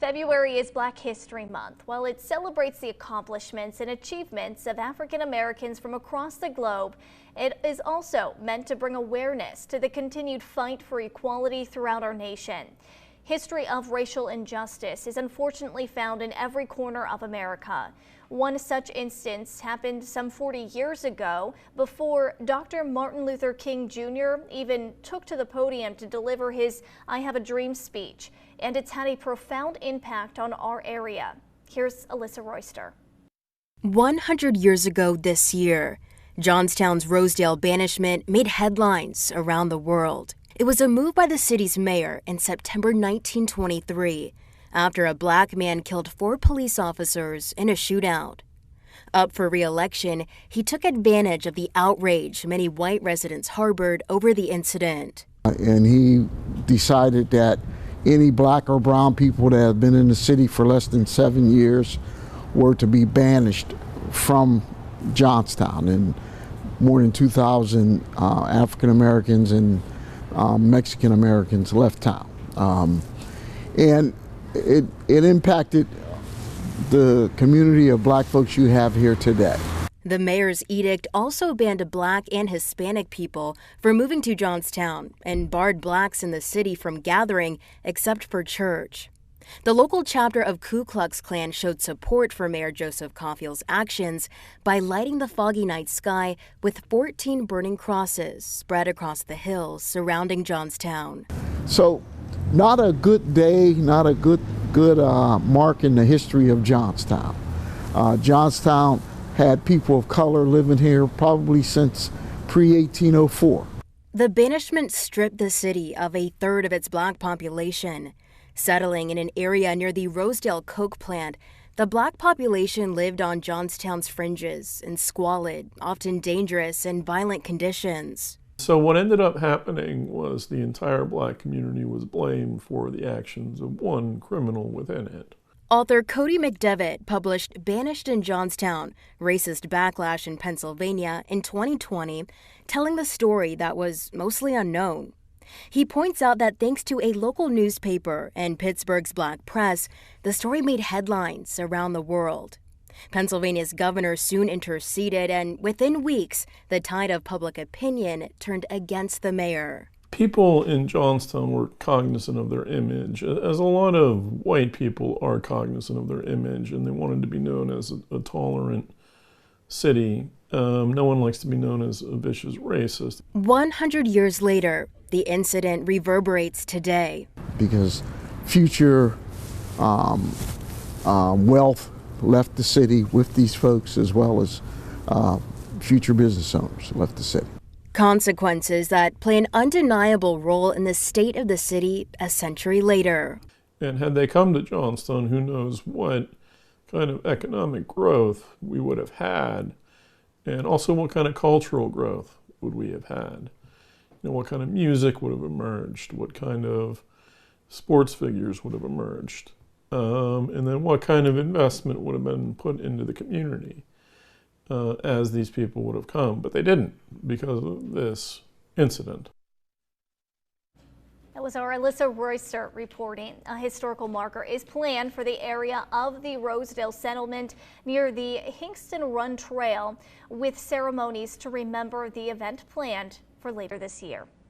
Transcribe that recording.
February is Black History Month. While it celebrates the accomplishments and achievements of African Americans from across the globe, it is also meant to bring awareness to the continued fight for equality throughout our nation. History of racial injustice is unfortunately found in every corner of America. One such instance happened some 40 years ago, before Dr. Martin Luther King Jr. even took to the podium to deliver his "I Have a Dream" speech, and it's had a profound impact on our area. Here's Alyssa Royster. 100 years ago this year, Johnstown's Rosedale banishment made headlines around the world. It was a move by the city's mayor in September 1923, after a black man killed 4 police officers in a shootout. Up for re-election, he took advantage of the outrage many white residents harbored over the incident. And he decided that any black or brown people that have been in the city for less than 7 years were to be banished from Johnstown. And more than 2,000 African Americans and Mexican Americans left town. And it impacted the community of black folks you have here today. The mayor's edict also banned black and Hispanic people from moving to Johnstown and barred blacks in the city from gathering except for church. The local chapter of Ku Klux Klan showed support for Mayor Joseph Cauffiel's actions by lighting the foggy night sky with 14 burning crosses spread across the hills surrounding Johnstown. So, not a good day, not a good mark in the history of Johnstown. Johnstown had people of color living here probably since pre-1804. The banishment stripped the city of a third of its black population. Settling in an area near the Rosedale Coke plant, the black population lived on Johnstown's fringes in squalid, often dangerous and violent conditions. So what ended up happening was the entire black community was blamed for the actions of one criminal within it. Author Cody McDevitt published Banished in Johnstown, Racist Backlash in Pennsylvania in 2020, telling the story that was mostly unknown. He points out that thanks to a local newspaper and Pittsburgh's black press, the story made headlines around the world. Pennsylvania's governor soon interceded, and within weeks, the tide of public opinion turned against the mayor. People in Johnstown were cognizant of their image, as a lot of white people are cognizant of their image, and they wanted to be known as a tolerant city. No one likes to be known as a vicious racist. 100 years later, the incident reverberates today. Because future wealth left the city with these folks, as well as future business owners left the city. Consequences that play an undeniable role in the state of the city a century later. And had they come to Johnstown, who knows what kind of economic growth we would have had, and also what kind of cultural growth would we have had. You know, what kind of music would have emerged, what kind of sports figures would have emerged, and then what kind of investment would have been put into the community as these people would have come. But they didn't, because of this incident. That was our Alyssa Royster reporting. A historical marker is planned for the area of the Rosedale settlement near the Hingston Run Trail, with ceremonies to remember the event planned for later this year.